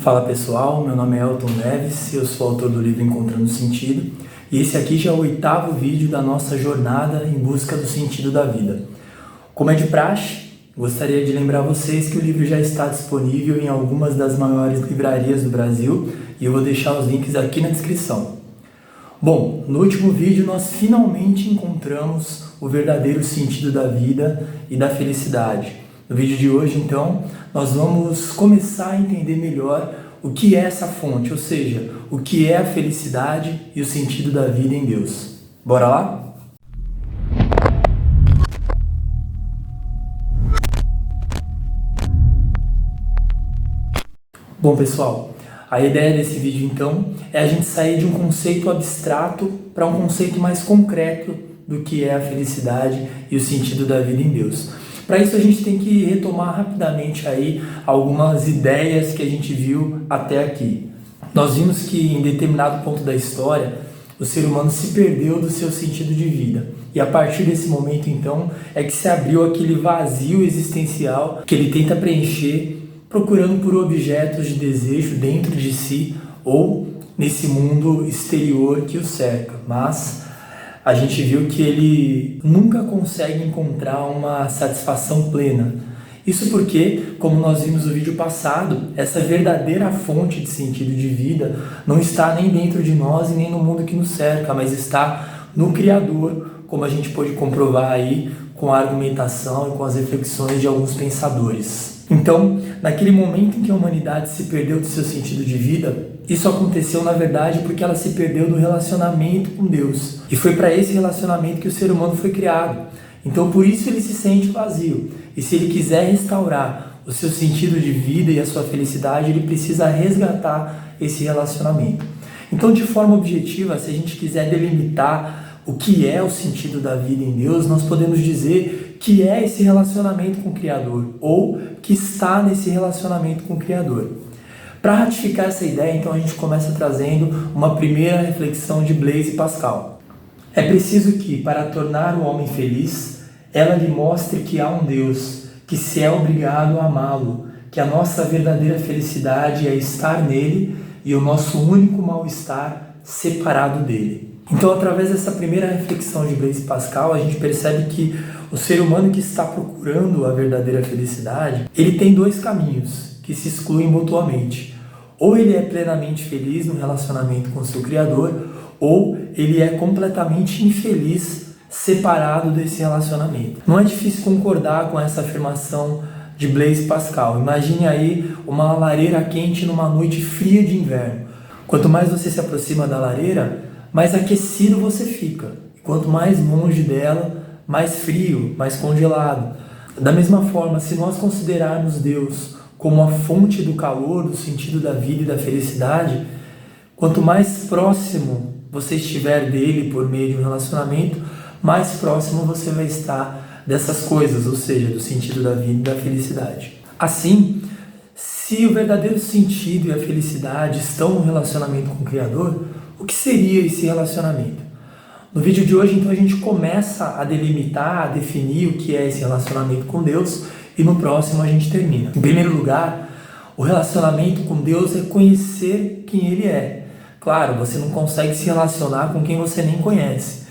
Fala pessoal, meu nome é Elton Neves, eu sou autor do livro Encontrando Sentido e esse aqui já é o 8º vídeo da nossa jornada em busca do sentido da vida. Como é de praxe, gostaria de lembrar vocês que o livro já está disponível em algumas das maiores livrarias do Brasil e eu vou deixar os links aqui na descrição. Bom, no último vídeo nós finalmente encontramos o verdadeiro sentido da vida e da felicidade. No vídeo de hoje, então, nós vamos começar a entender melhor o que é essa fonte, ou seja, o que é a felicidade e o sentido da vida em Deus. Bora lá? Bom, pessoal, a ideia desse vídeo, então, é a gente sair de um conceito abstrato para um conceito mais concreto do que é a felicidade e o sentido da vida em Deus. Para isso a gente tem que retomar rapidamente aí algumas ideias que a gente viu até aqui. Nós vimos que em determinado ponto da história o ser humano se perdeu do seu sentido de vida. E a partir desse momento então é que se abriu aquele vazio existencial que ele tenta preencher procurando por objetos de desejo dentro de si ou nesse mundo exterior que o cerca. Mas a gente viu que ele nunca consegue encontrar uma satisfação plena. Isso porque, como nós vimos no vídeo passado, essa verdadeira fonte de sentido de vida não está nem dentro de nós e nem no mundo que nos cerca, mas está no Criador, como a gente pôde comprovar aí com a argumentação e com as reflexões de alguns pensadores. Então, naquele momento em que a humanidade se perdeu do seu sentido de vida, isso aconteceu, na verdade, porque ela se perdeu do relacionamento com Deus. E foi para esse relacionamento que o ser humano foi criado. Então, por isso ele se sente vazio. E se ele quiser restaurar o seu sentido de vida e a sua felicidade, ele precisa resgatar esse relacionamento. Então, de forma objetiva, se a gente quiser delimitar o que é o sentido da vida em Deus, nós podemos dizer que é esse relacionamento com o Criador, ou que está nesse relacionamento com o Criador. Para ratificar essa ideia, então, a gente começa trazendo uma primeira reflexão de Blaise Pascal. É preciso que, para tornar o homem feliz, ela lhe mostre que há um Deus, que se é obrigado a amá-lo, que a nossa verdadeira felicidade é estar nele e o nosso único mal-estar separado dele. Então, através dessa primeira reflexão de Blaise Pascal, a gente percebe que o ser humano que está procurando a verdadeira felicidade, ele tem dois caminhos que se excluem mutuamente. Ou ele é plenamente feliz no relacionamento com seu Criador, ou ele é completamente infeliz separado desse relacionamento. Não é difícil concordar com essa afirmação de Blaise Pascal. Imagine aí uma lareira quente numa noite fria de inverno. Quanto mais você se aproxima da lareira, mais aquecido você fica. Quanto mais longe dela, mais frio, mais congelado. Da mesma forma, se nós considerarmos Deus como a fonte do calor, do sentido da vida e da felicidade, quanto mais próximo você estiver dele por meio de um relacionamento, mais próximo você vai estar dessas coisas, ou seja, do sentido da vida e da felicidade. Assim, se o verdadeiro sentido e a felicidade estão no relacionamento com o Criador, o que seria esse relacionamento? No vídeo de hoje, então, a gente começa a delimitar, a definir o que é esse relacionamento com Deus e no próximo a gente termina. Em primeiro lugar, o relacionamento com Deus é conhecer quem Ele é. Claro, você não consegue se relacionar com quem você nem conhece.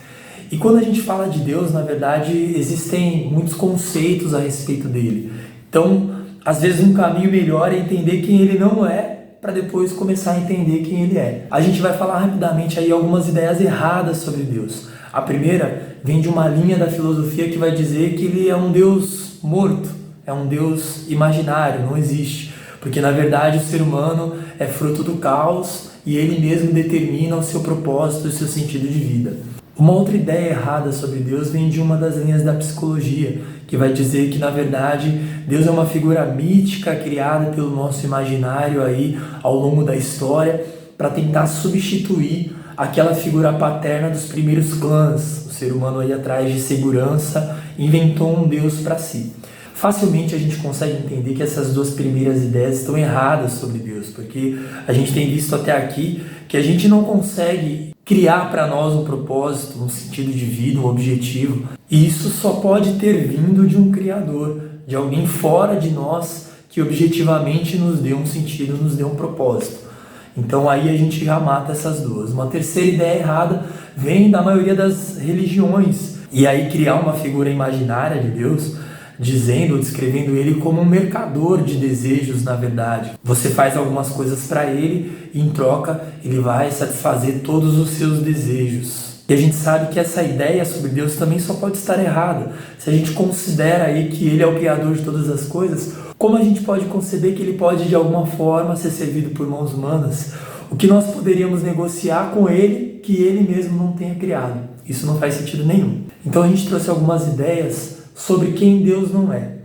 E quando a gente fala de Deus, na verdade, existem muitos conceitos a respeito dele. Então, às vezes um caminho melhor é entender quem Ele não é, para depois começar a entender quem Ele é. A gente vai falar rapidamente aí algumas ideias erradas sobre Deus. A primeira vem de uma linha da filosofia que vai dizer que Ele é um Deus morto, é um Deus imaginário, não existe. Porque na verdade o ser humano é fruto do caos e Ele mesmo determina o seu propósito e o seu sentido de vida. Uma outra ideia errada sobre Deus vem de uma das linhas da psicologia, que vai dizer que, na verdade, Deus é uma figura mítica criada pelo nosso imaginário aí ao longo da história para tentar substituir aquela figura paterna dos primeiros clãs. O ser humano aí atrás de segurança inventou um Deus para si. Facilmente a gente consegue entender que essas duas primeiras ideias estão erradas sobre Deus, porque a gente tem visto até aqui que a gente não consegue criar para nós um propósito, um sentido de vida, um objetivo. E isso só pode ter vindo de um Criador, de alguém fora de nós que objetivamente nos dê um sentido, nos dê um propósito. Então aí a gente já mata essas duas. Uma terceira ideia errada vem da maioria das religiões. E aí criar uma figura imaginária de Deus, dizendo ou descrevendo ele como um mercador de desejos, na verdade. Você faz algumas coisas para ele e em troca ele vai satisfazer todos os seus desejos. E a gente sabe que essa ideia sobre Deus também só pode estar errada. Se a gente considera aí que ele é o criador de todas as coisas, como a gente pode conceber que ele pode de alguma forma ser servido por mãos humanas? O que nós poderíamos negociar com ele que ele mesmo não tenha criado? Isso não faz sentido nenhum. Então a gente trouxe algumas ideias sobre quem Deus não é.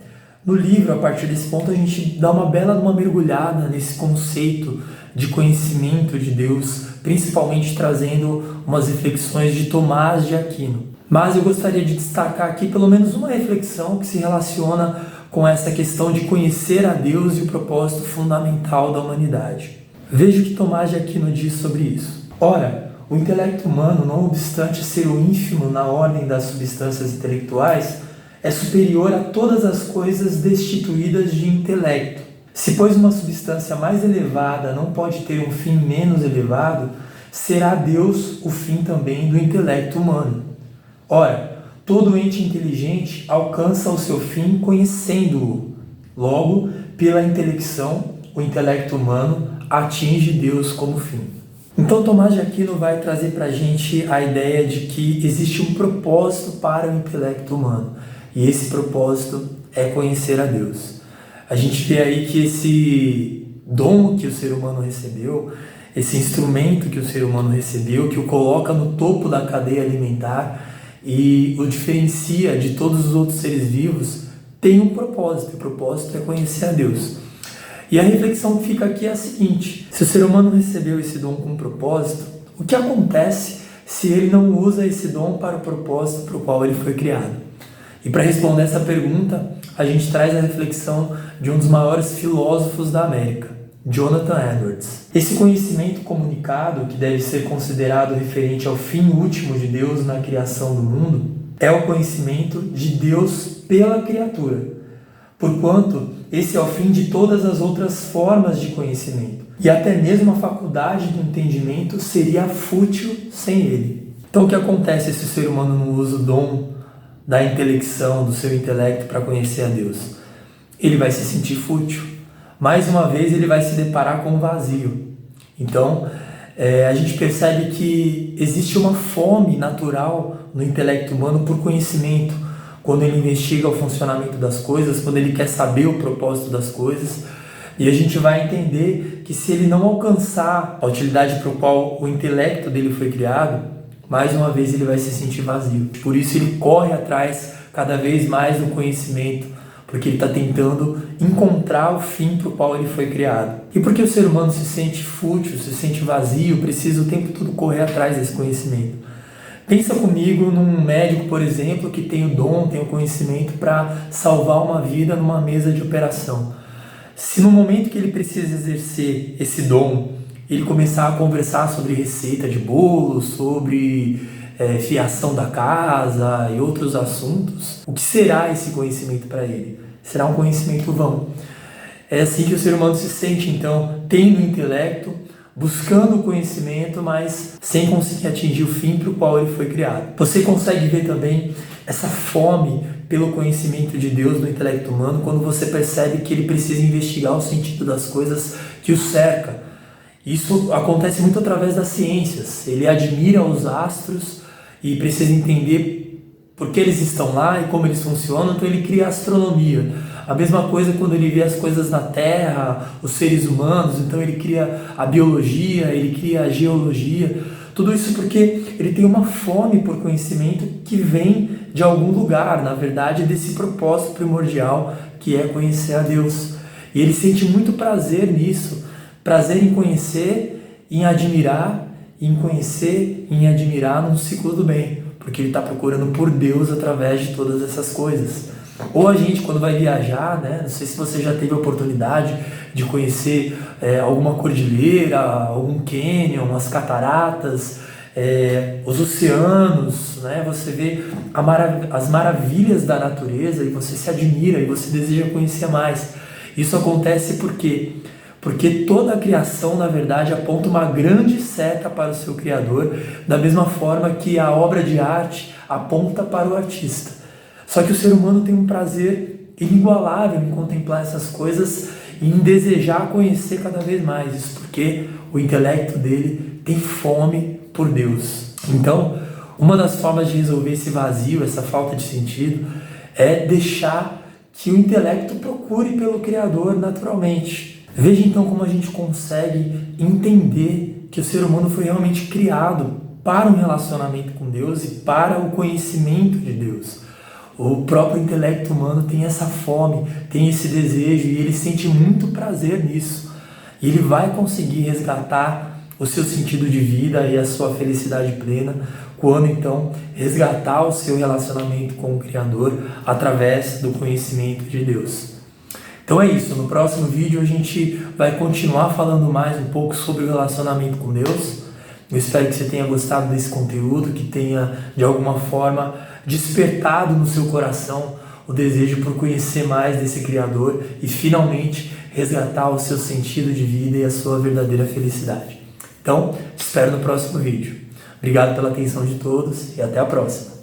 No livro, a partir desse ponto, a gente dá uma bela mergulhada nesse conceito de conhecimento de Deus, principalmente trazendo umas reflexões de Tomás de Aquino. Mas eu gostaria de destacar aqui pelo menos uma reflexão que se relaciona com essa questão de conhecer a Deus e o propósito fundamental da humanidade. Veja o que Tomás de Aquino diz sobre isso. Ora, o intelecto humano, não obstante ser o ínfimo na ordem das substâncias intelectuais, é superior a todas as coisas destituídas de intelecto. Se, pois, uma substância mais elevada não pode ter um fim menos elevado, será Deus o fim também do intelecto humano. Ora, todo ente inteligente alcança o seu fim conhecendo-o. Logo, pela intelecção, o intelecto humano atinge Deus como fim. Então Tomás de Aquino vai trazer para a gente a ideia de que existe um propósito para o intelecto humano. E esse propósito é conhecer a Deus. A gente vê aí que esse dom que o ser humano recebeu, esse instrumento que o ser humano recebeu, que o coloca no topo da cadeia alimentar e o diferencia de todos os outros seres vivos, tem um propósito. E o propósito é conhecer a Deus. E a reflexão que fica aqui é a seguinte: se o ser humano recebeu esse dom com um propósito, o que acontece se ele não usa esse dom para o propósito para o qual ele foi criado? E para responder essa pergunta, a gente traz a reflexão de um dos maiores filósofos da América, Jonathan Edwards. Esse conhecimento comunicado, que deve ser considerado referente ao fim último de Deus na criação do mundo, é o conhecimento de Deus pela criatura, porquanto esse é o fim de todas as outras formas de conhecimento. E até mesmo a faculdade do entendimento seria fútil sem ele. Então o que acontece se o ser humano não usa o dom da intelecção, do seu intelecto para conhecer a Deus? Ele vai se sentir fútil. Mais uma vez ele vai se deparar com um vazio. Então a gente percebe que existe uma fome natural no intelecto humano por conhecimento. Quando ele investiga o funcionamento das coisas, quando ele quer saber o propósito das coisas, e a gente vai entender que se ele não alcançar a utilidade para a qual o intelecto dele foi criado, mais uma vez ele vai se sentir vazio. Por isso ele corre atrás cada vez mais do conhecimento, porque ele está tentando encontrar o fim para o qual ele foi criado. E porque o ser humano se sente fútil, se sente vazio, precisa o tempo todo correr atrás desse conhecimento. Pensa comigo num médico, por exemplo, que tem o dom, tem o conhecimento para salvar uma vida numa mesa de operação. Se no momento que ele precisa exercer esse dom, ele começar a conversar sobre receita de bolo, sobre fiação da casa e outros assuntos, o que será esse conhecimento para ele? Será um conhecimento vão. É assim que o ser humano se sente, então, tendo intelecto, buscando o conhecimento, mas sem conseguir atingir o fim para o qual ele foi criado. Você consegue ver também essa fome pelo conhecimento de Deus no intelecto humano quando você percebe que ele precisa investigar o sentido das coisas que o cerca. Isso acontece muito através das ciências. Ele admira os astros e precisa entender por que eles estão lá e como eles funcionam, então ele cria a astronomia. A mesma coisa quando ele vê as coisas na Terra, os seres humanos, então ele cria a biologia, ele cria a geologia. Tudo isso porque ele tem uma fome por conhecimento que vem de algum lugar, na verdade, desse propósito primordial que é conhecer a Deus. E ele sente muito prazer nisso, prazer em conhecer, em admirar, em conhecer, em admirar num ciclo do bem, porque ele está procurando por Deus através de todas essas coisas. Ou a gente, quando vai viajar, né? Não sei se você já teve a oportunidade de conhecer alguma cordilheira, algum cânion, as cataratas, os oceanos, né? Você vê as maravilhas da natureza e você se admira e você deseja conhecer mais. Isso acontece por quê? Porque toda a criação, na verdade, aponta uma grande seta para o seu Criador, da mesma forma que a obra de arte aponta para o artista. Só que o ser humano tem um prazer inigualável em contemplar essas coisas e em desejar conhecer cada vez mais. Isso porque o intelecto dele tem fome por Deus. Então, uma das formas de resolver esse vazio, essa falta de sentido, é deixar que o intelecto procure pelo Criador naturalmente. Veja então como a gente consegue entender que o ser humano foi realmente criado para um relacionamento com Deus e para o conhecimento de Deus. O próprio intelecto humano tem essa fome, tem esse desejo e ele sente muito prazer nisso. E ele vai conseguir resgatar o seu sentido de vida e a sua felicidade plena quando então resgatar o seu relacionamento com o Criador através do conhecimento de Deus. Então é isso, no próximo vídeo a gente vai continuar falando mais um pouco sobre o relacionamento com Deus. Eu espero que você tenha gostado desse conteúdo, que tenha de alguma forma despertado no seu coração o desejo por conhecer mais desse Criador e finalmente resgatar o seu sentido de vida e a sua verdadeira felicidade. Então, te espero no próximo vídeo. Obrigado pela atenção de todos e até a próxima.